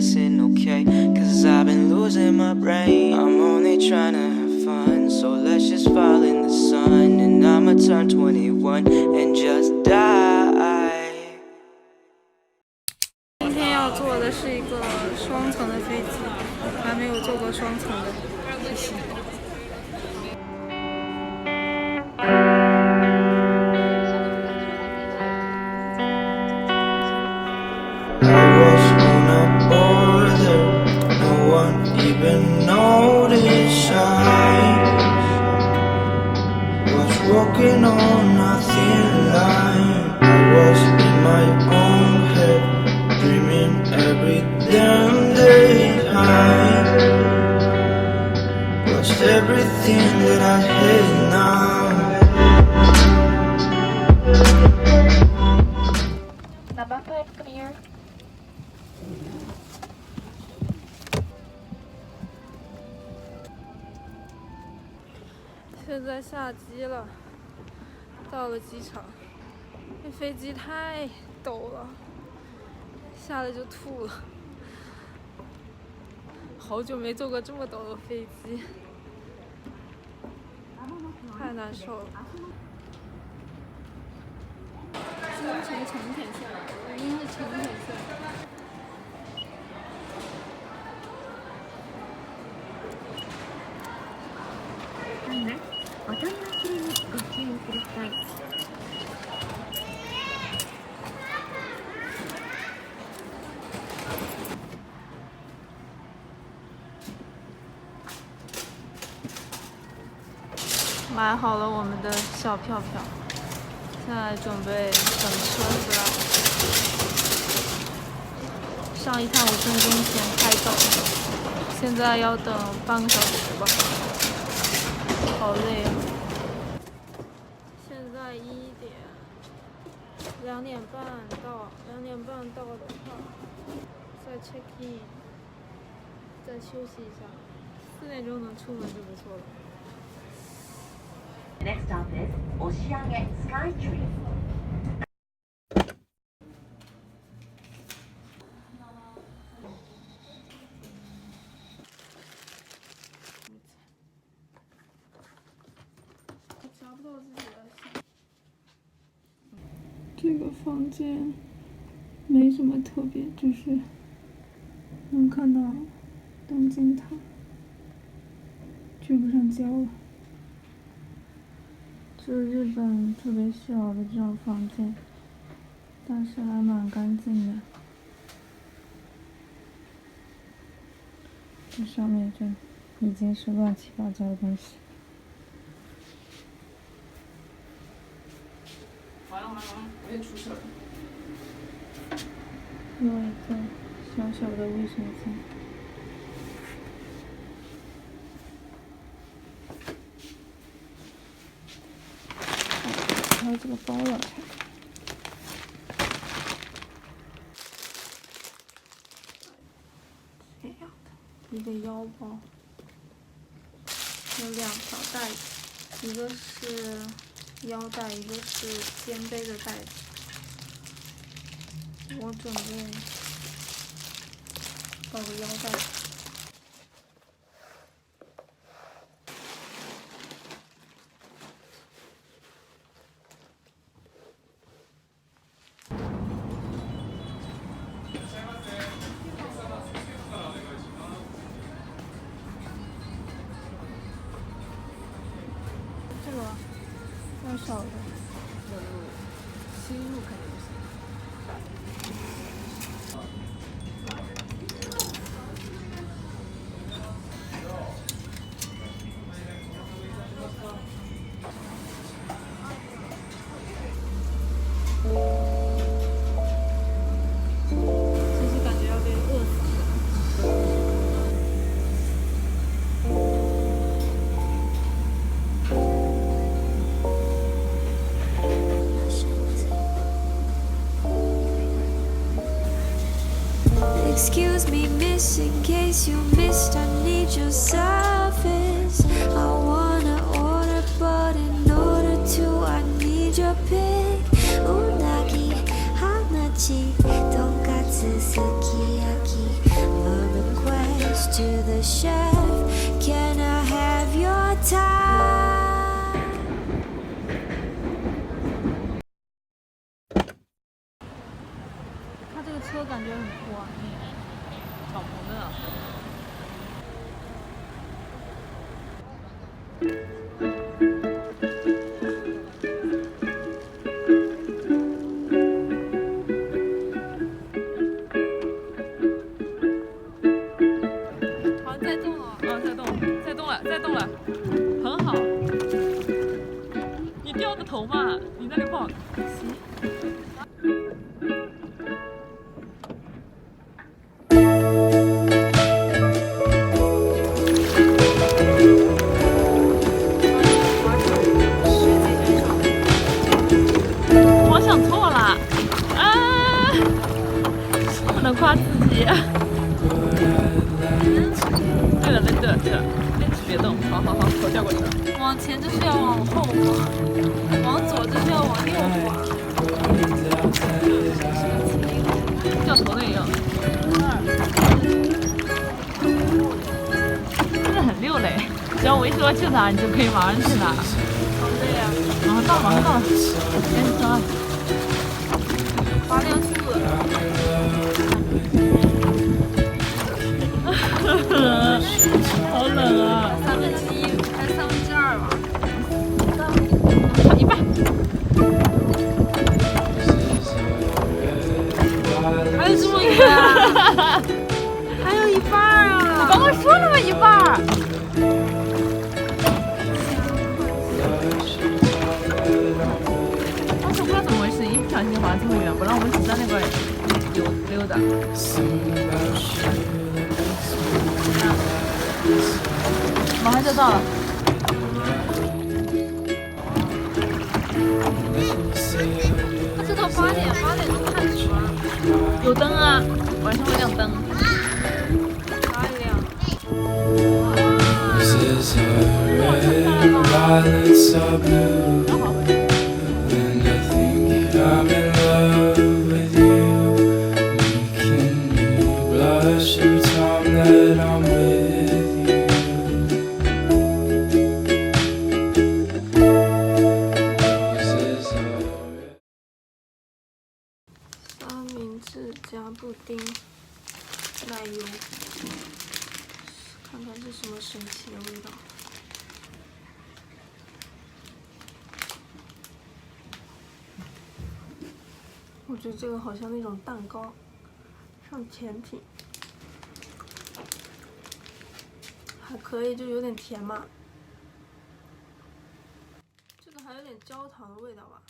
dancing okay, cause I've been losing my brain. I'm only trying to have fun, so let's just fall in the sun. And I'ma turn 21 and just die. 今天要坐的是一个双层的飞机，还没有坐过双层的，谢谢。Walking on a thin line, I was in my own head, dreaming every damn day high. Lost everything that I had now. Number 5 clear. 现在下机了，到了机场。这飞机太陡了，下来就吐了。好久没坐过这么陡的飞机，太难受了。是从成田下来的，应该是成田下来的。お取り忘れにご注意ください。买好了我们的小票票，现在准备等车子了。上一趟5分钟前开走，现在要等半个小时吧。好累啊！现在1点，2点半到，2点半到的话，再 check in， 再休息一下，4点钟能出门就不错了。Next stop is Oshiage Skytree. 这个房间没什么特别，就是能看到东京塔，追不上焦了。这是日本特别小的这种房间，但是还蛮干净的。这上面这已经是乱七八糟的东西。完了，我也出事了。有一个小小的卫生间。还有这个包了，这样的一个腰包，有2条带子，一个是腰带，一个是肩背的带子。我准备搞个腰带。这个要少的，吸入肯定不行。其实感觉要被饿死了。Excuse me, miss, in case you missed, I need your service. I wanna order, but in order to, I need your pick. Unagi, hanachi, tonkatsu, sukiyaki. chef. Can I have your time? 它这个车感觉很酷啊，敞篷的。好，再动了，啊，再动了，很好。你掉个头嘛，你那里不好。行。我想错了，啊，不能夸自己。对了，别动，好，头掉过去了。往前就是要往后滑，往左就是要往右滑。掉头那样。真的很溜嘞，只要我一说去哪，你就可以马上去哪。好累啊！马上到了，赶紧走啊！滑凉速了。好冷啊！1/3还是2/2吧？一半。还有这么远啊！还有一半啊！我刚刚说了吗？一半。当时不知道怎么回事，一不小心滑这么远，本来我们只在那边溜达。马上就到了。他这到8点钟开始吗？有灯啊，晚上会亮灯。哪里亮？三明治加布丁，奶油，看看是什么神奇的味道。我觉得这个好像那种蛋糕，上甜品，还可以，就有点甜嘛。这个还有点焦糖的味道吧，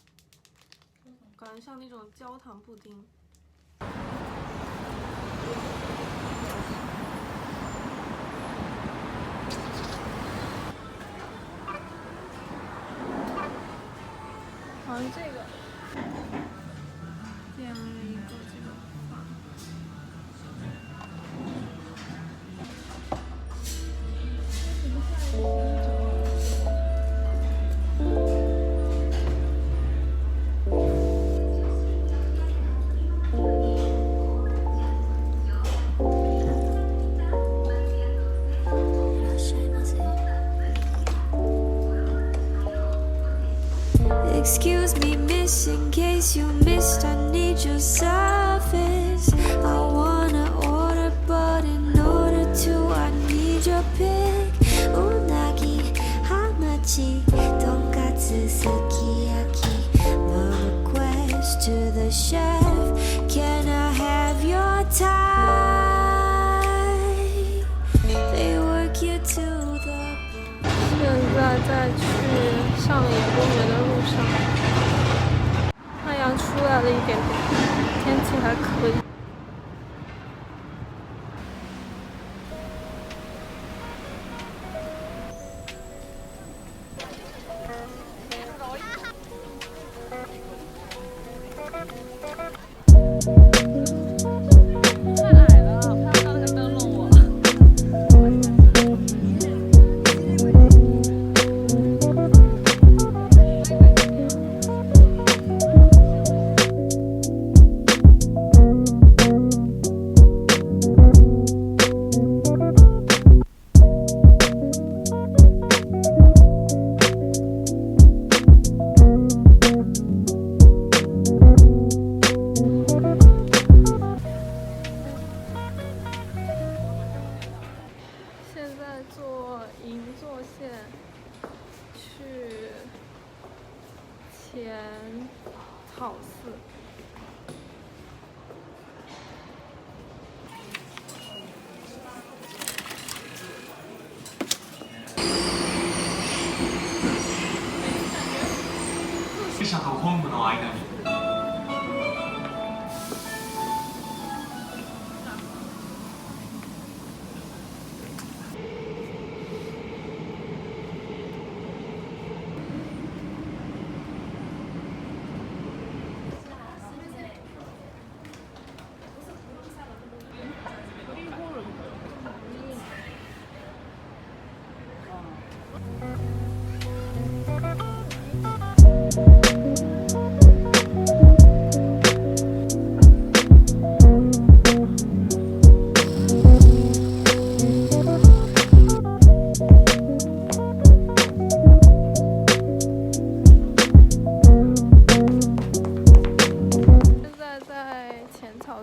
感觉像那种焦糖布丁。好像这个点了一个这个饭。Excuse me, miss, in case you missed, I need your service. I wanna order, but in order to, I need your pick. Unagi, hamachi, tonkatsu, sukiyaki. My request to the chef, can I have your time? They work you to the 现在在去上野公园的路上，太阳出来了一点点，天气还可以。太矮了，我看不到那个灯笼我。草寺。車と本部の間に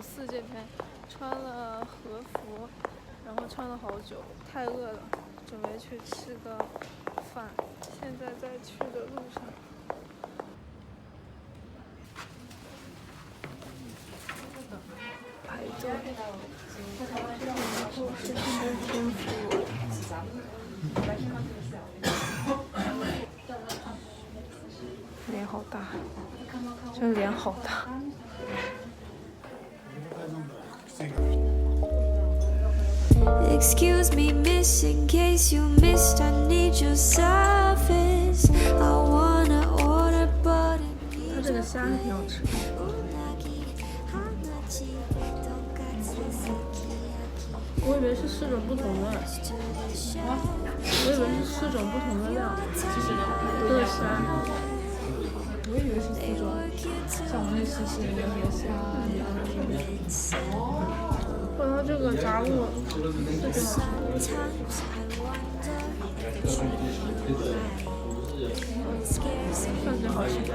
寺这边穿了和服，然后穿了好久，太饿了，准备去吃个饭。现在在去的路上。排队，然后是吃天妇罗。脸好大，这脸好大。Excuse me, miss, in case you missed, I need your service. I wanna order, but it 它这个虾还挺好吃的。我以为是4种不同的，我以为是4种不同的料，其实都是虾。我以为是4种，像我们那西式的那个虾。然后这个炸物是挺好吃的，算最好吃的。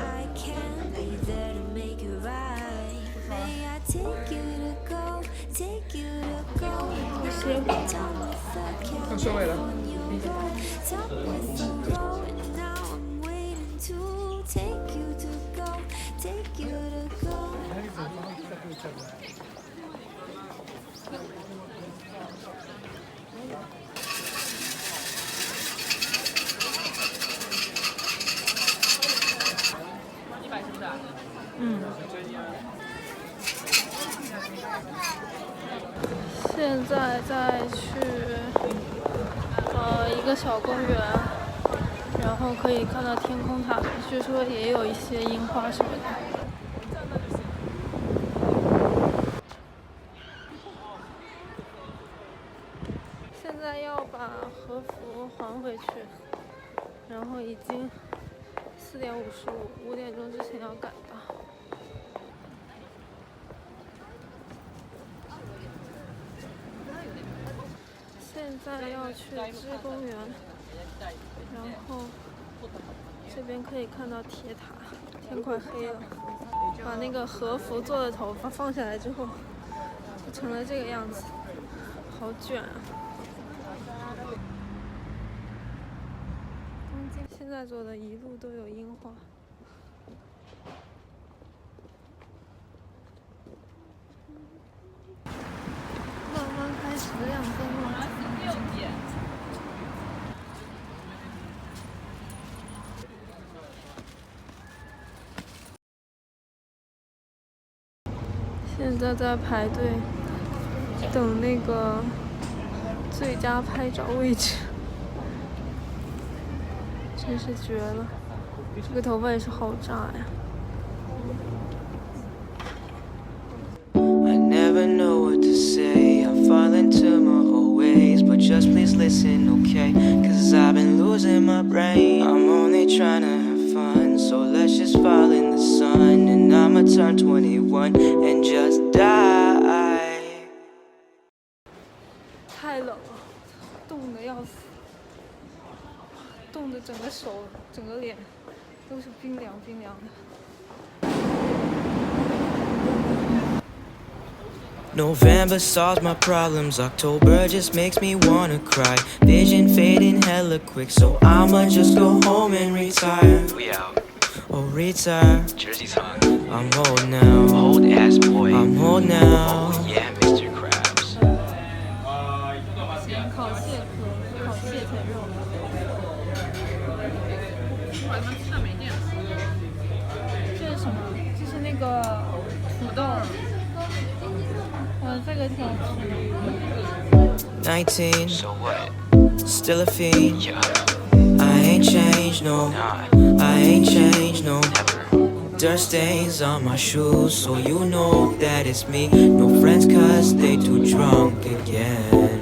要收尾了。现在在去一个小公园，然后可以看到天空塔，据说也有一些樱花什么的。现在要把和服还回去，然后已经4点55，5点钟之前要赶到。现在要去芝公园，然后这边可以看到铁塔。天快黑了，把那个和服做的头发放下来之后，就成了这个样子，好卷啊！东京现在做的一路都有樱花。慢慢开始亮灯了。现在在排队等那个最佳拍照位置，真是绝了！这个头发也是好炸呀。I never know what to say. I'm falling to my old ways, but just please listen, okay? Cause I've been losing my brain. I'm only trying to have fun, so let's just fall in the sun. And I'ma turn 21 and just die. 太冷了，冻得要死，冻得整个手、整个脸都是冰凉冰凉的。November solves my problems, October just makes me wanna cry. Vision fading hella quick, so I'ma just go home and retire. We out. Oh, retire. 值几层？ I'm old now. Old ass boy. I'm old now. Oh yeah, Mr. Krabs. 咸烤蟹壳、烤蟹腿肉。这是什么？这是那个土豆。这个挺好吃的。19, So what? still a fiend. Yeah. I ain't changed, no. Nah. I ain't changed, no. Never. Dirt stains on my shoes, so you know that it's me. No friends, cause they too drunk again.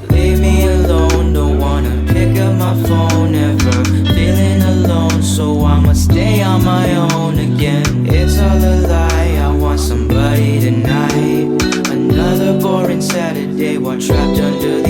Leave me alone, don't wanna pick up my phone ever. Feeling alone, so I'ma stay on my own again. It's all a lie, I want somebody tonight. Another boring Saturday while trapped under